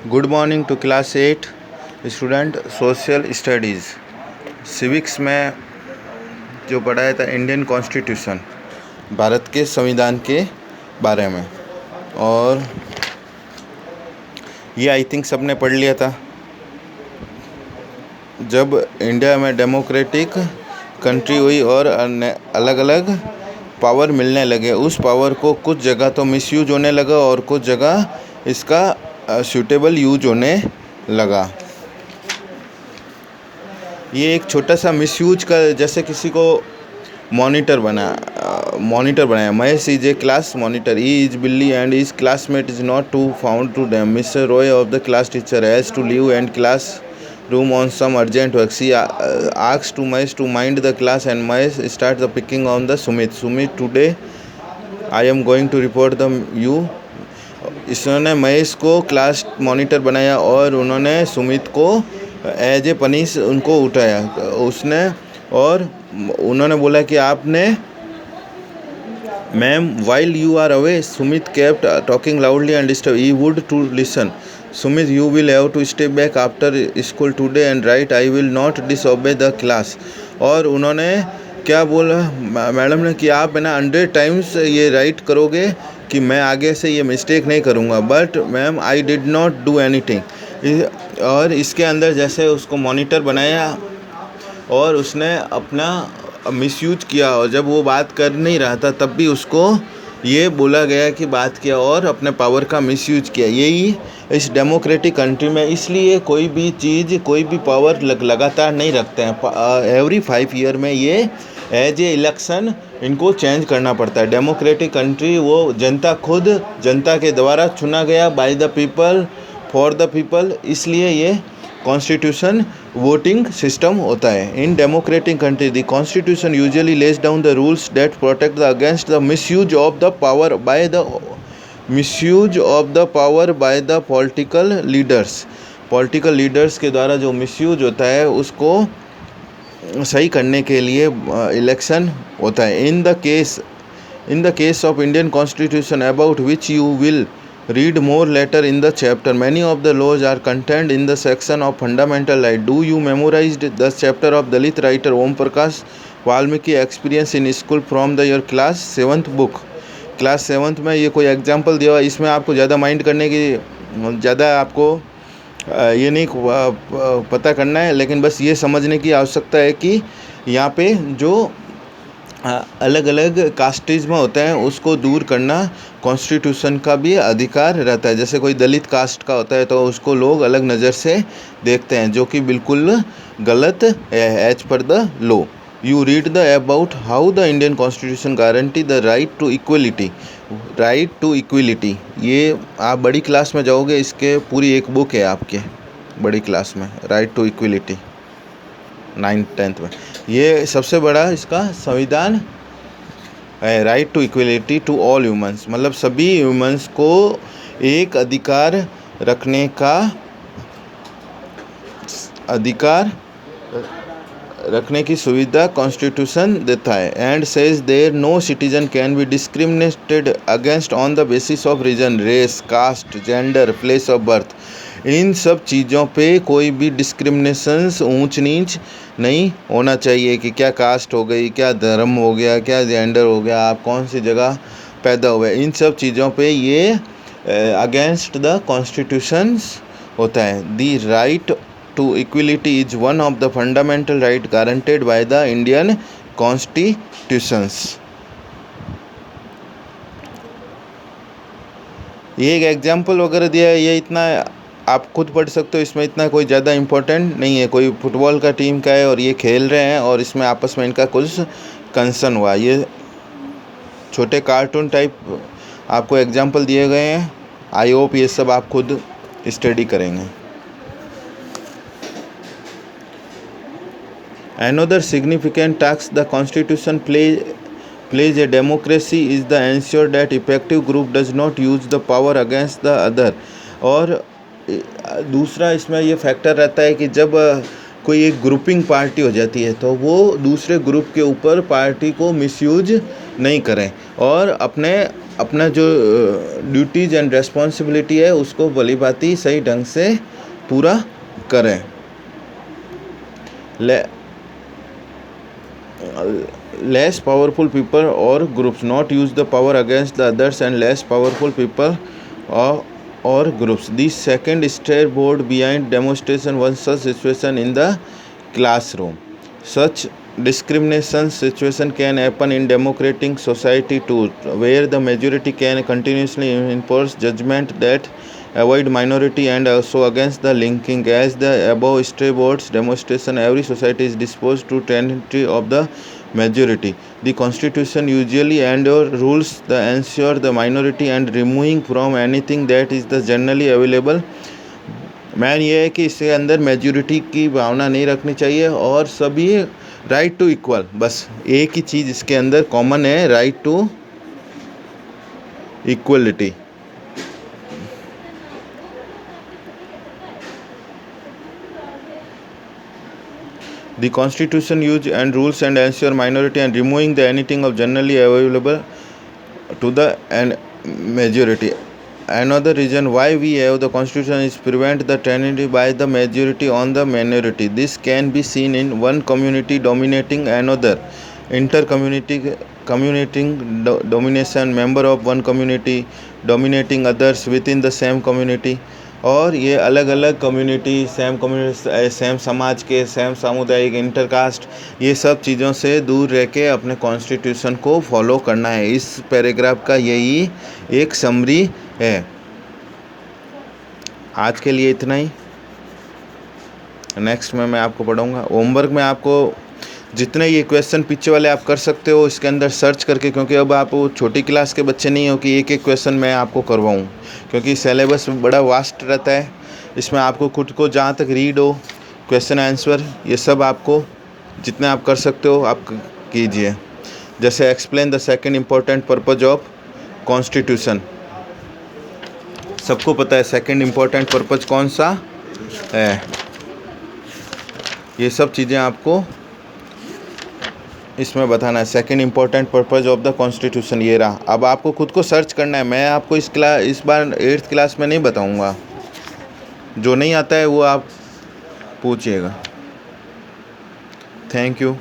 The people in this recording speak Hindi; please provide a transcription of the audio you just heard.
Good morning to class 8 student social studies. Civics में जो पढ़ाया था इंडियन कॉन्स्टिट्यूशन, भारत के संविधान के बारे में, और ये आई थिंक सबने पढ़ लिया था। जब इंडिया में डेमोक्रेटिक कंट्री हुई और अलग अलग पावर मिलने लगे, उस पावर को कुछ जगह तो मिसयूज होने लगा और कुछ जगह इसका सूटेबल यूज होने लगा। ये एक छोटा सा मिसयूज का, जैसे किसी को मॉनिटर बनाया। Mahesh is a class monitor, he is Billy and his classmate is not to found to dam. Mister Roy of the class teacher has to leave and class room on some urgent work. She asks to Mahesh to mind the class and Mahesh starts the picking on the Sumit, today I am going to report you. इसने महेश को क्लास मॉनिटर बनाया और उन्होंने सुमित को एज ए पनिश उनको उठाया उसने, और उन्होंने बोला कि आपने ma'am while you are away. Sumit kept talking loudly and disturbed. He would to listen. Sumit, you will have to stay back after school today and write. I will not disobey the class. और उन्होंने क्या बोला मैडम ने कि आप है ना 100 टाइम्स ये राइट करोगे कि मैं आगे से ये मिस्टेक नहीं करूँगा, but ma'am I did not do anything. और इसके अंदर जैसे उसको मॉनिटर बनाया और उसने अपना मिसयूज किया, और जब वो बात कर नहीं रहा था तब भी उसको ये बोला गया कि बात किया और अपने पावर का मिसयूज किया। यही इस डेमोक्रेटिक कंट्री में, इसलिए कोई भी चीज़, कोई भी पावर लगातार नहीं रखते हैं। एवरी 5 ईयर में ये एज ए इलेक्शन इनको चेंज करना पड़ता है। डेमोक्रेटिक कंट्री, वो जनता खुद जनता के द्वारा चुना गया, by the people for the people, इसलिए ये कॉन्स्टिट्यूशन वोटिंग सिस्टम होता है। In democratic country the constitution usually lays down the rules that protect the against the misuse of the power by the political leaders के द्वारा जो मिसयूज होता है उसको सही करने के लिए इलेक्शन होता है। In the case of Indian constitution about which you will read more later in the chapter, many of the laws are contained in the section of fundamental right. Do you memorized the chapter of Dalit writer Om Prakash Valmiki experience in school from the your class 7th book? Class 7th में ये कोई एग्जाम्पल दिया हुआ, इसमें आपको ज़्यादा माइंड करने की, ज़्यादा आपको ये नहीं पता करना है, लेकिन बस ये समझने की आवश्यकता है कि यहाँ पे जो अलग अलग कास्टिज्म होते हैं उसको दूर करना कॉन्स्टिट्यूशन का भी अधिकार रहता है। जैसे कोई दलित कास्ट का होता है तो उसको लोग अलग नज़र से देखते हैं, जो कि बिल्कुल गलत है as per the law. You read the about how the Indian constitution guarantee the right to equality. ये आप बड़ी क्लास में जाओगे, इसके पूरी एक बुक है आपके बड़ी क्लास में, right to equality 9th 10th में। ये सबसे बड़ा इसका संविधान है, right to equality to all humans, मतलब सभी ह्यूमंस को एक अधिकार रखने का रखने की सुविधा कॉन्स्टिट्यूशन देता है। And says there no citizen can be discriminated against on the basis of reason, race, caste, gender, place of birth. इन सब चीज़ों पे कोई भी डिस्क्रिमिनेशंस, ऊंच नीच नहीं होना चाहिए कि क्या कास्ट हो गई, क्या धर्म हो गया, क्या जेंडर हो गया, आप कौन सी जगह पैदा हुए, इन सब चीज़ों पे ये अगेंस्ट द कॉन्स्टिट्यूशंस होता है। The right to equality is one of the fundamental right guaranteed by the Indian constitutions. ये एक एग्जाम्पल वगैरह दिया है, ये इतना आप खुद पढ़ सकते हो, इसमें इतना कोई ज़्यादा इम्पोर्टेंट नहीं है। कोई फुटबॉल का टीम का है और ये खेल रहे हैं और इसमें आपस में इनका कुछ कंसर्न हुआ, ये छोटे कार्टून टाइप आपको एग्जाम्पल दिए गए हैं। आई होप ये सब आप खुद स्टडी करेंगे। Another significant task the Constitution plays a democracy is the ensure that effective group does not use the power against the other। और दूसरा इसमें ये फैक्टर रहता है कि जब कोई एक ग्रुपिंग पार्टी हो जाती है तो वो दूसरे ग्रुप के ऊपर पार्टी को मिसयूज नहीं करें और अपने अपना जो ड्यूटीज़ एंड रेस्पॉन्सिबिलिटी है उसको भलीभांति सही ढंग से पूरा करें। Less powerful people or groups, not use the power against the others and less powerful people or groups. The second storyboard behind demonstration one such situation in the classroom. Such discrimination situation can happen in democratic society too, where the majority can continuously enforce judgment that avoid minority and also against the linking. As the above storyboards demonstration, every society is disposed to tendency of the majority. The constitution usually and rules the ensure the minority and removing from anything that is the generally available. Man ये है कि इसके अंदर मेजॉरिटी की भावना नहीं रखनी चाहिए और सभी राइट टू इक्वल, बस एक ही चीज़ इसके अंदर कॉमन है, right to equality. The constitution use and rules and ensure minority and removing the anything of generally available to the and majority. Another reason why we have the constitution is prevent the tyranny by the majority on the minority. This can be seen in one community dominating another, domination, member of one community dominating others within the same community. और ये अलग अलग कम्युनिटी, सेम समाज के, सेम सामुदायिक, इंटरकास्ट, ये सब चीज़ों से दूर रह के अपने कॉन्स्टिट्यूशन को फॉलो करना है। इस पैराग्राफ का यही एक समरी है। आज के लिए इतना ही, नेक्स्ट में मैं आपको पढ़ाऊँगा। होमवर्क में आपको जितने ये क्वेश्चन पीछे वाले आप कर सकते हो इसके अंदर सर्च करके, क्योंकि अब आप छोटी क्लास के बच्चे नहीं हो कि एक एक क्वेश्चन मैं आपको करवाऊँ, क्योंकि सिलेबस बड़ा वास्ट रहता है। इसमें आपको खुद को जहाँ तक रीड हो, क्वेश्चन आंसर, ये सब आपको जितने आप कर सकते हो आप कीजिए। जैसे explain the second important purpose of constitution, सबको पता है सेकंड इम्पोर्टेंट पर्पज कौन सा है। ये सब चीज़ें आपको इसमें बताना है। Second important purpose of the constitution ये रहा। अब आपको खुद को सर्च करना है। मैं आपको इस बार 8th क्लास में नहीं बताऊंगा, जो नहीं आता है वो आप पूछिएगा। Thank you.